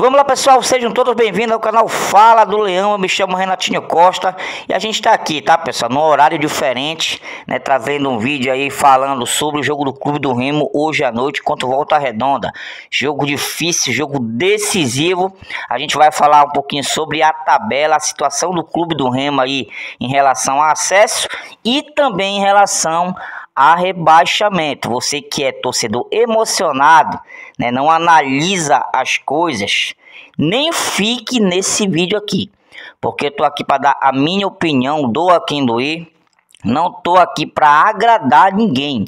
Vamos lá, pessoal, sejam todos bem-vindos ao canal Fala do Leão. Eu me chamo Renatinho Costa e a gente está aqui, tá, pessoal, num horário diferente, né, trazendo um vídeo aí falando sobre o jogo do Clube do Remo hoje à noite contra o Volta Redonda. Jogo difícil, jogo decisivo. A gente vai falar um pouquinho sobre a tabela, a situação do Clube do Remo aí em relação ao acesso e também em relação a rebaixamento. Você que é torcedor emocionado, né, não analisa as coisas, nem fique nesse vídeo aqui, porque eu tô aqui para dar a minha opinião, doa quem doer, não tô aqui para agradar ninguém,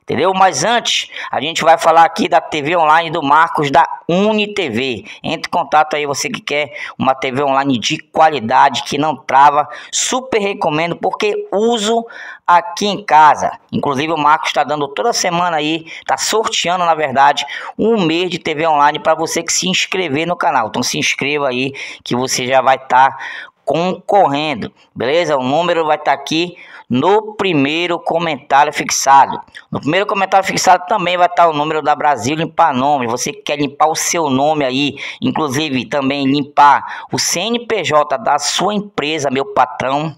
entendeu? Mas antes, a gente vai falar aqui da TV online do Marcos da UniTV. Entre em contato aí, você que quer uma TV online de qualidade, que não trava, super recomendo, porque uso aqui em casa. Inclusive o Marcos está dando toda semana aí, tá sorteando na verdade, um mês de TV online para você que se inscrever no canal. Então se inscreva aí que você já vai estar concorrendo, beleza? O número vai estar aqui no primeiro comentário fixado. No primeiro comentário fixado também vai estar o número da Brasil Limpar Nome. Você que quer limpar o seu nome aí, inclusive também limpar o CNPJ da sua empresa, meu patrão,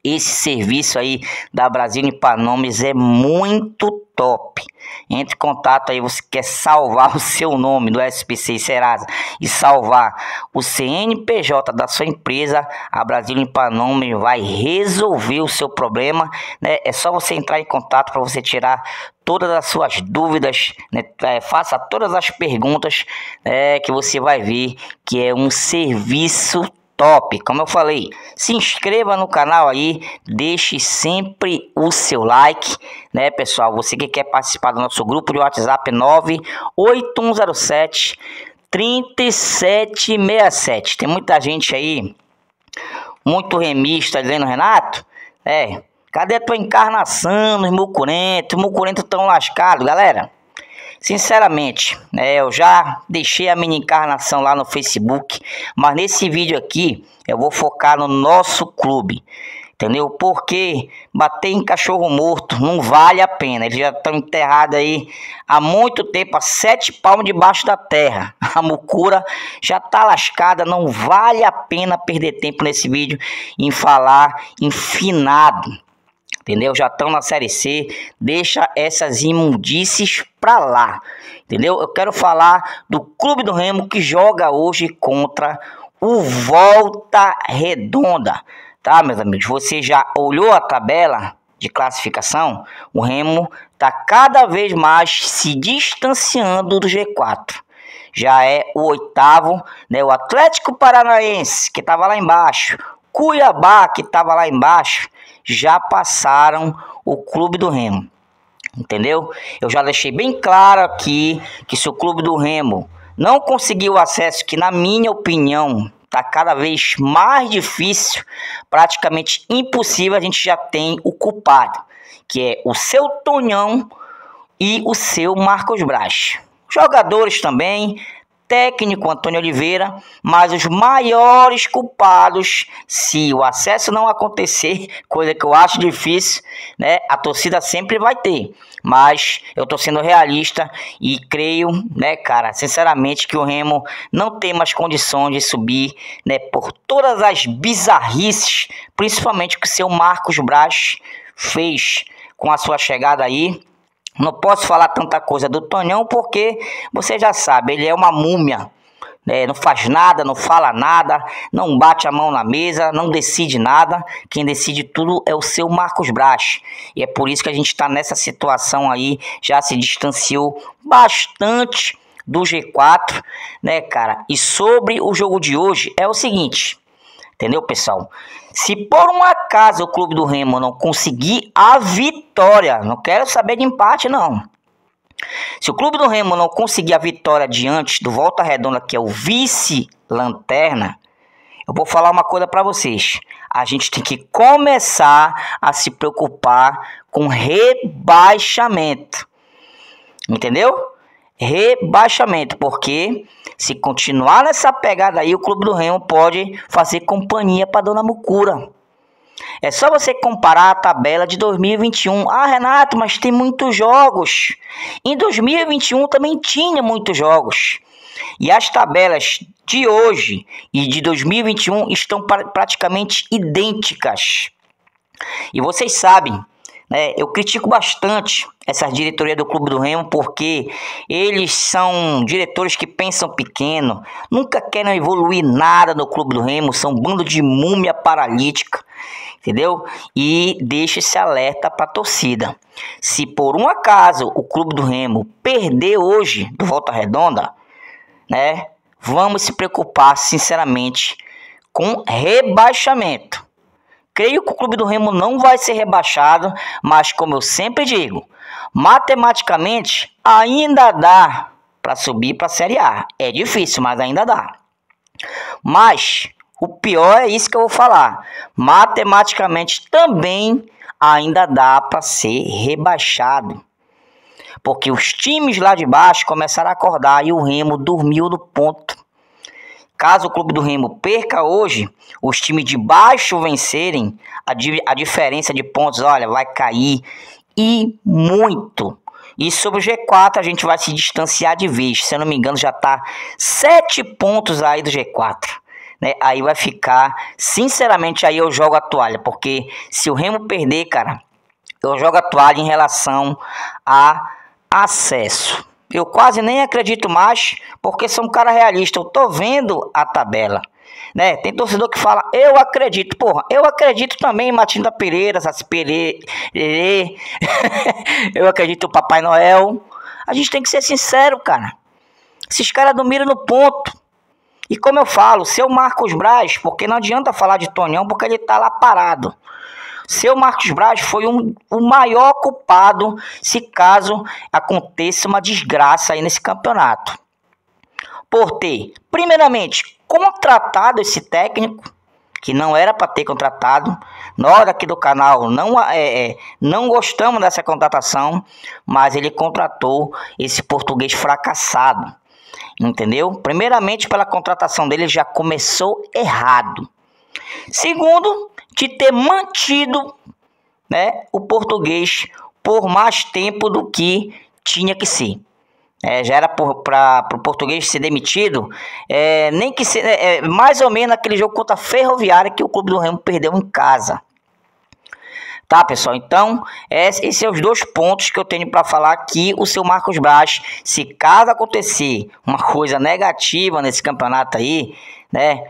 esse serviço aí da Brasil Limpar Nomes é muito top. Entre em contato aí, você quer salvar o seu nome do SPC e Serasa e salvar o CNPJ da sua empresa, a Brasil Limpar Nomes vai resolver o seu problema, né? É só você entrar em contato para você tirar todas as suas dúvidas, né? Faça todas as perguntas, que você vai ver que é um serviço top. Como eu falei, se inscreva no canal aí, deixe sempre o seu like, né, pessoal? Você que quer participar do nosso grupo de WhatsApp 98107 3767. Tem muita gente aí, muito remista, dizendo: Renato, cadê a tua encarnação nos mucurentos? Os mucurentos estão lascados, galera. Sinceramente, eu já deixei a minha encarnação lá no Facebook, mas nesse vídeo aqui eu vou focar no nosso clube, entendeu? Porque bater em cachorro morto não vale a pena. Eles já estão enterrados aí há muito tempo, a 7 palmos debaixo da terra. A mucura já tá lascada, não vale a pena perder tempo nesse vídeo em falar em finado. Entendeu? Já estão na Série C, deixa essas imundícies pra lá, entendeu? Eu quero falar do Clube do Remo que joga hoje contra o Volta Redonda, tá, meus amigos? Você já olhou a tabela de classificação? O Remo tá cada vez mais se distanciando do G4. Já é o 8º, né? O Atlético Paranaense, que estava lá embaixo, Cuiabá, que estava lá embaixo, já passaram o Clube do Remo, entendeu? Eu já deixei bem claro aqui que se o Clube do Remo não conseguir o acesso, que na minha opinião está cada vez mais difícil, praticamente impossível, a gente já tem o culpado, que é o seu Tonhão e o seu Marcos Braz. Jogadores também, técnico Antônio Oliveira, mas os maiores culpados, se o acesso não acontecer, coisa que eu acho difícil, né? A torcida sempre vai ter, mas eu tô sendo realista e creio, né, cara, sinceramente, que o Remo não tem mais condições de subir, né, por todas as bizarrices, principalmente que o seu Marcos Braz fez com a sua chegada aí. Não posso falar tanta coisa do Tonhão porque você já sabe, ele é uma múmia, né? Não faz nada, não fala nada, não bate a mão na mesa, não decide nada. Quem decide tudo é o seu Marcos Braz. E é por isso que a gente está nessa situação aí, já se distanciou bastante do G4, né, cara? E sobre o jogo de hoje é o seguinte, entendeu, pessoal? Se por um acaso o Clube do Remo não conseguir a vitória, não quero saber de empate, não. Se o Clube do Remo não conseguir a vitória diante do Volta Redonda, que é o vice-lanterna, eu vou falar uma coisa para vocês. A gente tem que começar a se preocupar com rebaixamento. Entendeu? Rebaixamento, porque se continuar nessa pegada aí, o Clube do Remo pode fazer companhia para Dona Mucura. É só você comparar a tabela de 2021. Ah, Renato, mas tem muitos jogos. Em 2021 também tinha muitos jogos. E as tabelas de hoje e de 2021 estão praticamente idênticas. E vocês sabem, né, eu critico bastante essa diretoria do Clube do Remo porque eles são diretores que pensam pequeno, nunca querem evoluir nada no Clube do Remo, são um bando de múmia paralítica, entendeu? E deixa esse alerta para a torcida. Se por um acaso o Clube do Remo perder hoje do Volta Redonda, né, vamos se preocupar sinceramente com rebaixamento. Creio que o Clube do Remo não vai ser rebaixado, mas como eu sempre digo, matematicamente ainda dá para subir para a Série A. É difícil, mas ainda dá. Mas o pior é isso que eu vou falar. Matematicamente também ainda dá para ser rebaixado. Porque os times lá de baixo começaram a acordar e o Remo dormiu no ponto. Caso o Clube do Remo perca hoje, os times de baixo vencerem, a diferença de pontos, olha, vai cair e muito. E sobre o G4 a gente vai se distanciar de vez. Se eu não me engano já está 7 pontos aí do G4. Né? Aí vai ficar, sinceramente, aí eu jogo a toalha. Porque se o Remo perder, cara, eu jogo a toalha em relação a acesso. Eu quase nem acredito mais, porque sou um cara realista. Eu tô vendo a tabela, né? Tem torcedor que fala, eu acredito. Porra, eu acredito também em Matinda Pereira, Saci Pereira. Eu acredito no Papai Noel. A gente tem que ser sincero, cara. Esses caras dormiram no ponto. E como eu falo, seu Marcos Braz, porque não adianta falar de Tonhão, porque ele tá lá parado. Seu Marcos Braz foi o maior culpado se caso aconteça uma desgraça aí nesse campeonato. Por ter, primeiramente, contratado esse técnico, que não era para ter contratado. Nós aqui do canal não gostamos dessa contratação, mas ele contratou esse português fracassado. Entendeu? Primeiramente, pela contratação dele já começou errado. Segundo, de ter mantido, né, o português por mais tempo do que tinha que ser. Já era para o português ser demitido, nem que mais ou menos aquele jogo contra a Ferroviária que o Clube do Remo perdeu em casa. Tá, pessoal? Então, esses são os 2 pontos que eu tenho para falar aqui. O seu Marcos Braz, se caso acontecer uma coisa negativa nesse campeonato aí, né,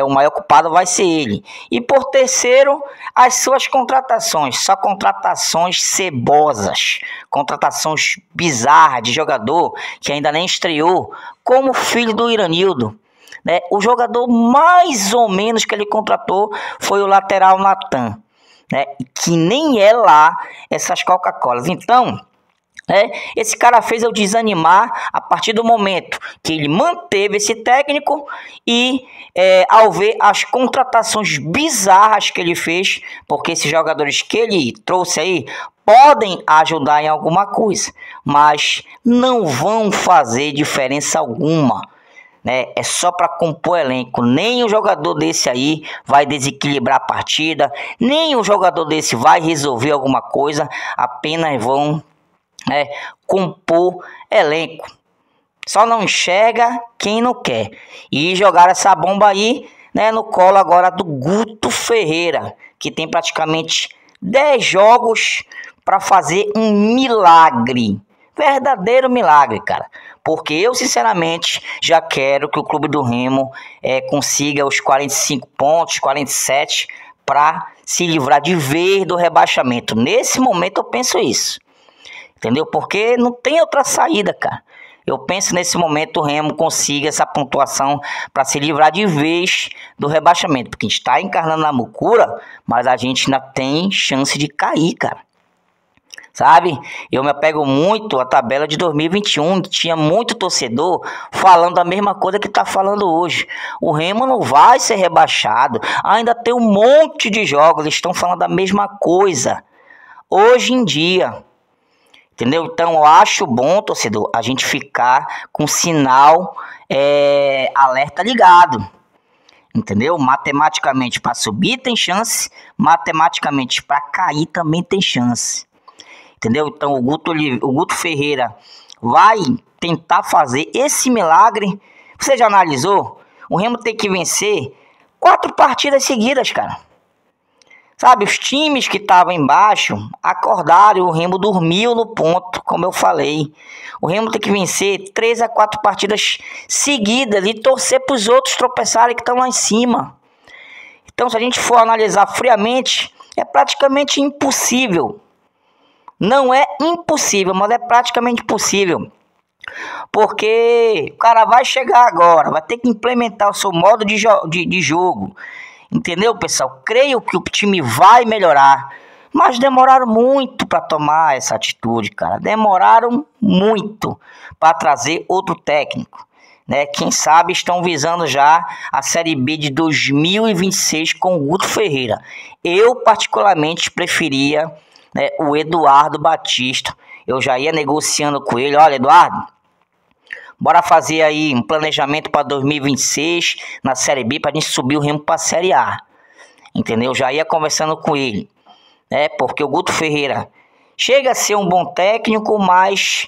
o maior culpado vai ser ele. E por terceiro, as suas contratações. Só contratações cebosas, contratações bizarras de jogador que ainda nem estreou, como o filho do Iranildo. Né? O jogador mais ou menos que ele contratou foi o lateral Natan. Né? Que nem é lá essas Coca-Colas. Então, esse cara fez eu desanimar a partir do momento que ele manteve esse técnico e ao ver as contratações bizarras que ele fez, porque esses jogadores que ele trouxe aí podem ajudar em alguma coisa, mas não vão fazer diferença alguma. Né? É só para compor elenco. Nem um jogador desse aí vai desequilibrar a partida, nem um jogador desse vai resolver alguma coisa, apenas vão compor elenco. Só não enxerga quem não quer. E jogaram essa bomba aí, né, no colo agora do Guto Ferreira, que tem praticamente 10 jogos para fazer um milagre. Verdadeiro milagre, cara. Porque eu, sinceramente, já quero que o Clube do Remo consiga os 45 pontos, 47, para se livrar de vez do rebaixamento. Nesse momento eu penso isso. Entendeu? Porque não tem outra saída, cara. Eu penso nesse momento o Remo consiga essa pontuação para se livrar de vez do rebaixamento. Porque a gente está encarnando na mucura, mas a gente ainda tem chance de cair, cara. Sabe? Eu me apego muito à tabela de 2021, que tinha muito torcedor falando a mesma coisa que está falando hoje. O Remo não vai ser rebaixado. Ainda tem um monte de jogos, eles estão falando a mesma coisa. Hoje em dia. Entendeu? Então eu acho bom, torcedor, a gente ficar com sinal alerta ligado. Entendeu? Matematicamente para subir tem chance, matematicamente para cair também tem chance. Entendeu? Então o Guto Ferreira vai tentar fazer esse milagre. Você já analisou? O Remo tem que vencer 4 partidas seguidas, cara. Sabe, os times que estavam embaixo acordaram, o Remo dormiu no ponto, como eu falei. O Remo tem que vencer 3 a 4 partidas seguidas e torcer para os outros tropeçarem que estão lá em cima. Então, se a gente for analisar friamente, é praticamente impossível. Não é impossível, mas é praticamente impossível. Porque o cara vai chegar agora, vai ter que implementar o seu modo de jogo. Entendeu, pessoal? Creio que o time vai melhorar. Mas demoraram muito para tomar essa atitude, cara. Demoraram muito para trazer outro técnico. Né? Quem sabe estão visando já a Série B de 2026 com o Guto Ferreira. Eu particularmente preferia, né, o Eduardo Batista. Eu já ia negociando com ele. Olha, Eduardo, bora fazer aí um planejamento para 2026 na Série B para a gente subir o Remo para a Série A. Entendeu? Já ia conversando com ele. Porque o Guto Ferreira chega a ser um bom técnico, mas,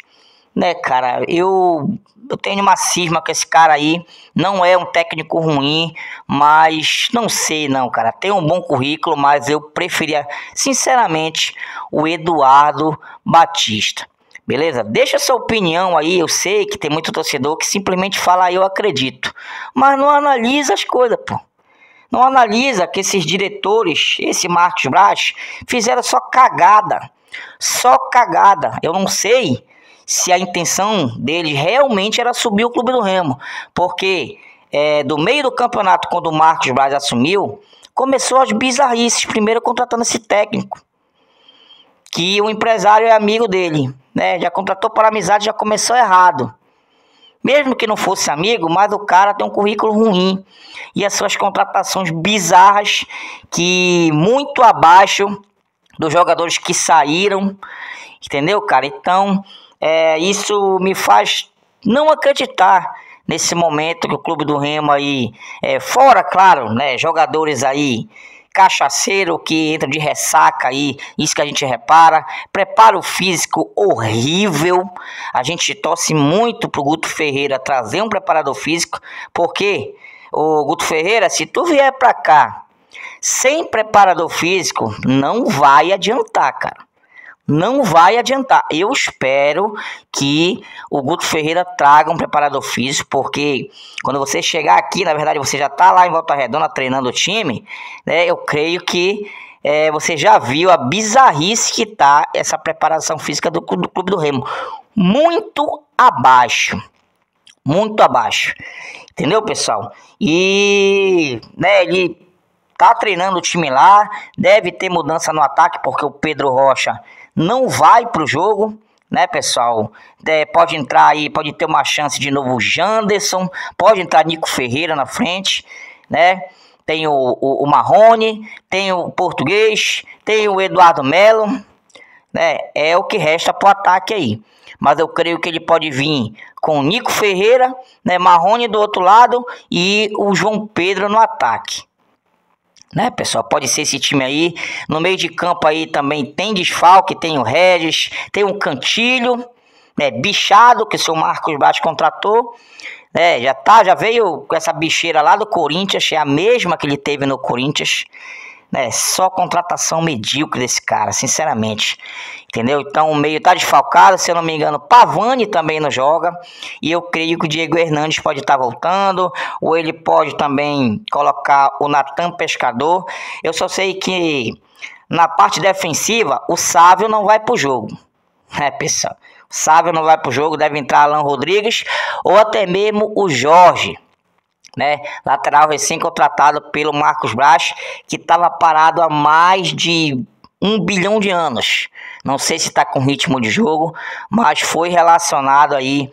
né, cara, eu tenho uma cisma com esse cara aí. Não é um técnico ruim, mas não sei não, cara. Tem um bom currículo, mas eu preferia, sinceramente, o Eduardo Batista. Beleza? Deixa sua opinião aí. Eu sei que tem muito torcedor que simplesmente fala eu acredito, mas não analisa as coisas, pô. Não analisa que esses diretores, esse Marcos Braz, fizeram só cagada. Só cagada. Eu não sei se a intenção deles realmente era subir o Clube do Remo. Porque do meio do campeonato, quando o Marcos Braz assumiu, começou as bizarrices. Primeiro contratando esse técnico, que o empresário é amigo dele, né? Já contratou por amizade, já começou errado. Mesmo que não fosse amigo, mas o cara tem um currículo ruim. E as suas contratações bizarras, que muito abaixo dos jogadores que saíram. Entendeu, cara? Então, isso me faz não acreditar nesse momento que o Clube do Remo aí, fora, claro, né, jogadores aí cachaceiro que entra de ressaca aí, isso que a gente repara. Preparo físico horrível. A gente torce muito pro Guto Ferreira trazer um preparador físico, porque o Guto Ferreira, se tu vier pra cá sem preparador físico, não vai adiantar, cara. Não vai adiantar. Eu espero que o Guto Ferreira traga um preparador físico, porque quando você chegar aqui, na verdade você já está lá em Volta Redonda treinando o time, né? Eu creio que você já viu a bizarrice que tá essa preparação física do Clube do Remo. Muito abaixo. Muito abaixo. Entendeu, pessoal? E, né, ele tá treinando o time lá. Deve ter mudança no ataque, porque o Pedro Rocha não vai pro jogo, né, pessoal? Pode entrar aí, pode ter uma chance de novo o Janderson, pode entrar Nico Ferreira na frente, né? Tem o Marrone, tem o Português, tem o Eduardo Melo, né? É o que resta pro ataque aí. Mas eu creio que ele pode vir com o Nico Ferreira, né, Marrone do outro lado e o João Pedro no ataque. Né, pessoal, pode ser esse time aí. No meio de campo aí também tem desfalque, tem o Regis, tem o Cantilho, né, bichado, que o seu Marcos Braz contratou, né, já veio com essa bicheira lá do Corinthians, é a mesma que ele teve no Corinthians, né, só contratação medíocre desse cara, sinceramente, entendeu? Então o meio tá desfalcado, se eu não me engano, Pavani também não joga, e eu creio que o Diego Hernandes pode estar voltando, ou ele pode também colocar o Natan Pescador. Eu só sei que na parte defensiva o Sávio não vai pro jogo, né, pessoal? O Sávio não vai pro jogo, deve entrar Alan Rodrigues, ou até mesmo o Jorge, né, lateral recém-contratado pelo Marcos Braz, que estava parado há mais de 1 bilhão de anos. Não sei se está com ritmo de jogo, mas foi relacionado aí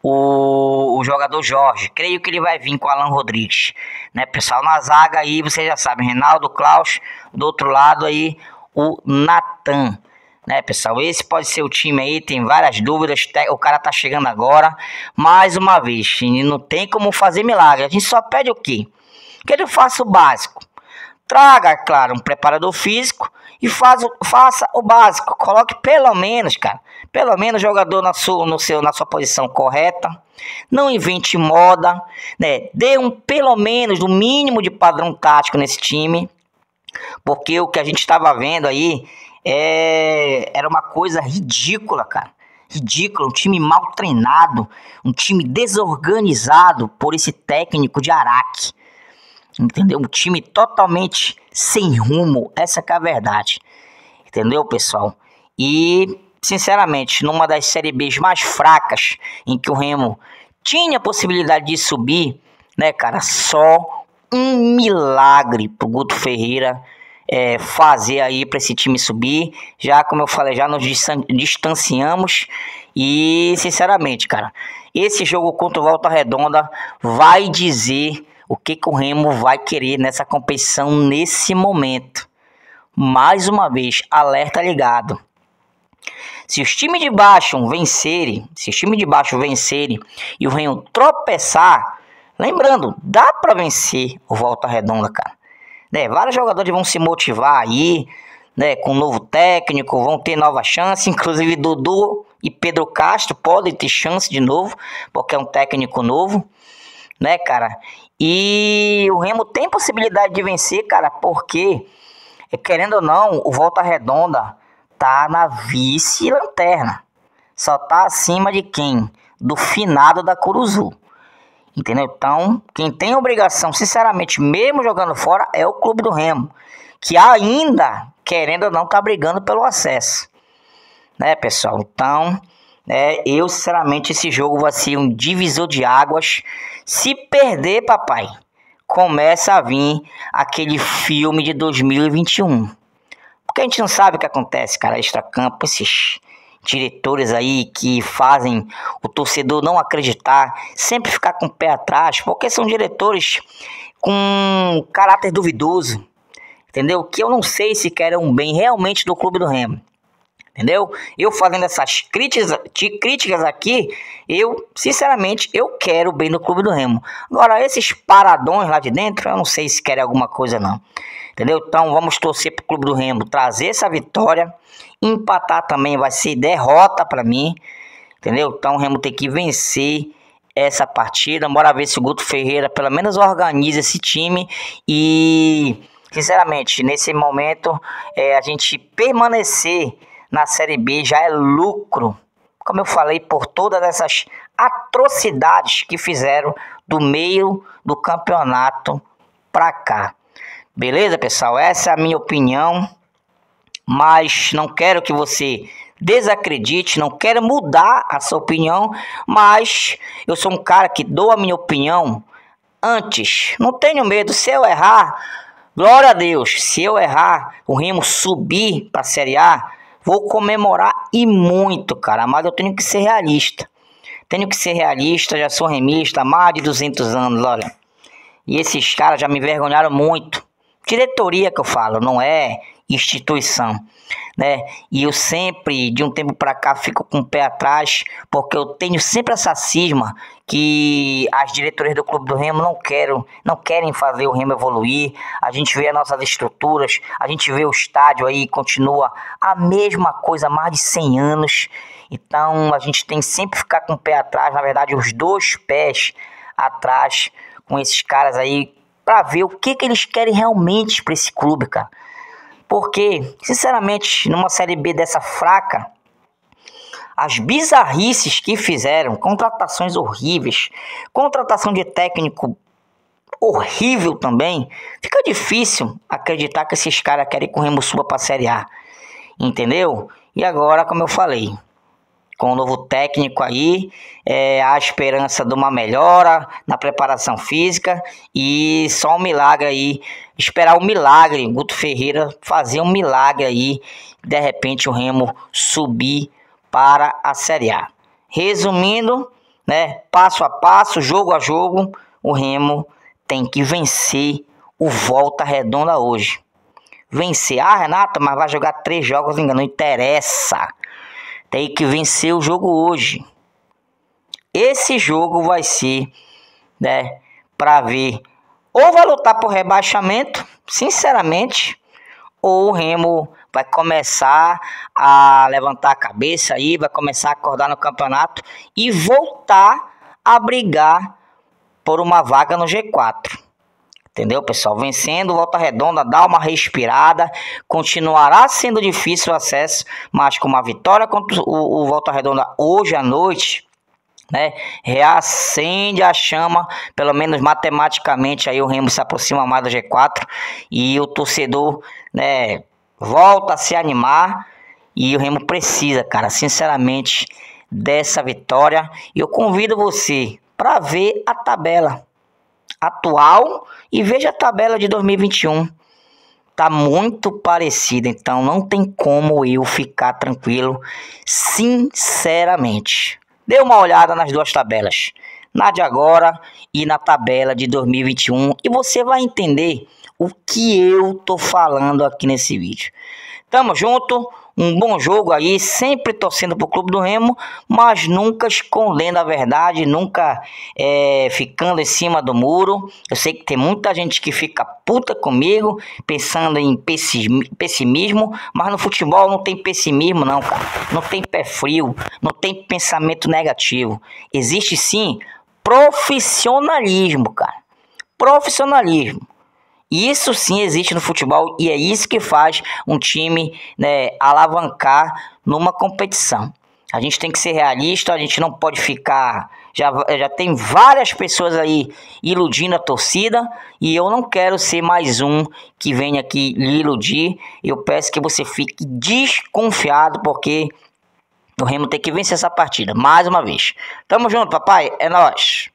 o jogador Jorge. Creio que ele vai vir com o Alan Rodrigues, né, pessoal? Na zaga aí, vocês já sabem, Reinaldo, Klaus, do outro lado aí o Natan. Né, pessoal, esse pode ser o time aí, tem várias dúvidas, o cara tá chegando agora, mais uma vez, não tem como fazer milagre, a gente só pede o quê? Que ele faça o básico, traga, claro, um preparador físico e faça o básico. Coloque pelo menos, cara, pelo menos jogador na sua posição correta. Não invente moda, né? Dê pelo menos o mínimo de padrão tático nesse time, porque o que a gente estava vendo aí era uma coisa ridícula, cara. Ridículo, um time mal treinado, um time desorganizado por esse técnico de Araque. Entendeu? Um time totalmente sem rumo, essa que é a verdade. Entendeu, pessoal? E, sinceramente, numa das Série Bs mais fracas, em que o Remo tinha a possibilidade de subir, né, cara, só um milagre pro Guto Ferreira fazer aí para esse time subir. Já, como eu falei, já nos distanciamos. E, sinceramente, cara, esse jogo contra o Volta Redonda vai dizer o que o Remo vai querer nessa competição nesse momento. Mais uma vez, alerta ligado. Se os times de baixo vencerem, e o Remo tropeçar, lembrando, dá para vencer o Volta Redonda, cara. Né, vários jogadores vão se motivar aí, né, com um novo técnico, vão ter nova chance, inclusive Dudu e Pedro Castro podem ter chance de novo, porque é um técnico novo, né, cara? E o Remo tem possibilidade de vencer, cara, porque, querendo ou não, o Volta Redonda tá na vice-lanterna. Só tá acima de quem? Do finado da Curuzu. Entendeu? Então, quem tem obrigação, sinceramente, mesmo jogando fora, é o Clube do Remo, que ainda, querendo ou não, tá brigando pelo acesso. Né, pessoal? Então, eu, sinceramente, esse jogo vai ser um divisor de águas. Se perder, papai, começa a vir aquele filme de 2021. Porque a gente não sabe o que acontece, cara, extracampo, esses diretores aí que fazem o torcedor não acreditar, sempre ficar com o pé atrás, porque são diretores com caráter duvidoso, entendeu? Que eu não sei se querem um bem realmente do Clube do Remo, entendeu? Eu fazendo essas críticas aqui, eu, sinceramente, eu quero o bem do Clube do Remo. Agora, esses paradões lá de dentro, eu não sei se querem alguma coisa não, entendeu? Então, vamos torcer pro Clube do Remo trazer essa vitória. Empatar também vai ser derrota para mim, entendeu? Então o Remo tem que vencer essa partida. Bora ver se o Guto Ferreira pelo menos organiza esse time. E, sinceramente, nesse momento, a gente permanecer na Série B já é lucro. Como eu falei, por todas essas atrocidades que fizeram do meio do campeonato pra cá. Beleza, pessoal? Essa é a minha opinião. Mas não quero que você desacredite, não quero mudar a sua opinião, mas eu sou um cara que dou a minha opinião antes. Não tenho medo, se eu errar, glória a Deus, se eu errar, o Remo subir para a Série A, vou comemorar e muito, cara, mas eu tenho que ser realista. Já sou remista há mais de 200 anos, olha. E esses caras já me envergonharam muito. Diretoria que eu falo, não é instituição, né? E eu sempre, de um tempo para cá, fico com o pé atrás, porque eu tenho sempre essa cisma que as diretorias do Clube do Remo não querem fazer o Remo evoluir. A gente vê as nossas estruturas, a gente vê o estádio aí, continua a mesma coisa há mais de 100 anos. Então a gente tem sempre que ficar com o pé atrás, na verdade os dois pés atrás, com esses caras aí, para ver o que eles querem realmente para esse clube, cara. Porque, sinceramente, numa Série B dessa fraca, as bizarrices que fizeram, contratações horríveis, contratação de técnico horrível também, fica difícil acreditar que esses caras querem que o Remo suba para a Série A, entendeu? E agora, como eu falei, com o novo técnico aí, há a esperança de uma melhora na preparação física e só um milagre aí, esperar um milagre, Guto Ferreira fazer um milagre aí, de repente o Remo subir para a Série A. Resumindo, né, passo a passo, jogo a jogo, o Remo tem que vencer o Volta Redonda hoje. Vencer, Renata, mas vai jogar 3 jogos, não interessa. Tem que vencer o jogo hoje. Esse jogo vai ser, né, para ver, ou vai lutar por rebaixamento, sinceramente, ou o Remo vai começar a levantar a cabeça aí, vai começar a acordar no campeonato e voltar a brigar por uma vaga no G4. Entendeu, pessoal? Vencendo, Volta Redonda dá uma respirada. Continuará sendo difícil o acesso, mas com uma vitória contra o Volta Redonda hoje à noite, né, reacende a chama, pelo menos matematicamente. Aí o Remo se aproxima mais do G4 e o torcedor, né, volta a se animar. E o Remo precisa, cara, sinceramente, dessa vitória. E eu convido você para ver a tabela atual e veja a tabela de 2021. Tá muito parecida, então não tem como eu ficar tranquilo, sinceramente. Dê uma olhada nas duas tabelas, na de agora e na tabela de 2021, e você vai entender o que eu tô falando aqui nesse vídeo. Tamo junto, um bom jogo aí, sempre torcendo pro Clube do Remo, mas nunca escondendo a verdade, nunca ficando em cima do muro. Eu sei que tem muita gente que fica puta comigo, pensando em pessimismo, mas no futebol não tem pessimismo não, cara. Não tem pé frio, não tem pensamento negativo. Existe sim profissionalismo, cara. Profissionalismo. Isso sim existe no futebol e é isso que faz um time, né, alavancar numa competição. A gente tem que ser realista, a gente não pode ficar... Já tem várias pessoas aí iludindo a torcida e eu não quero ser mais um que venha aqui lhe iludir. Eu peço que você fique desconfiado, porque o Remo tem que vencer essa partida mais uma vez. Tamo junto, papai, é nóis.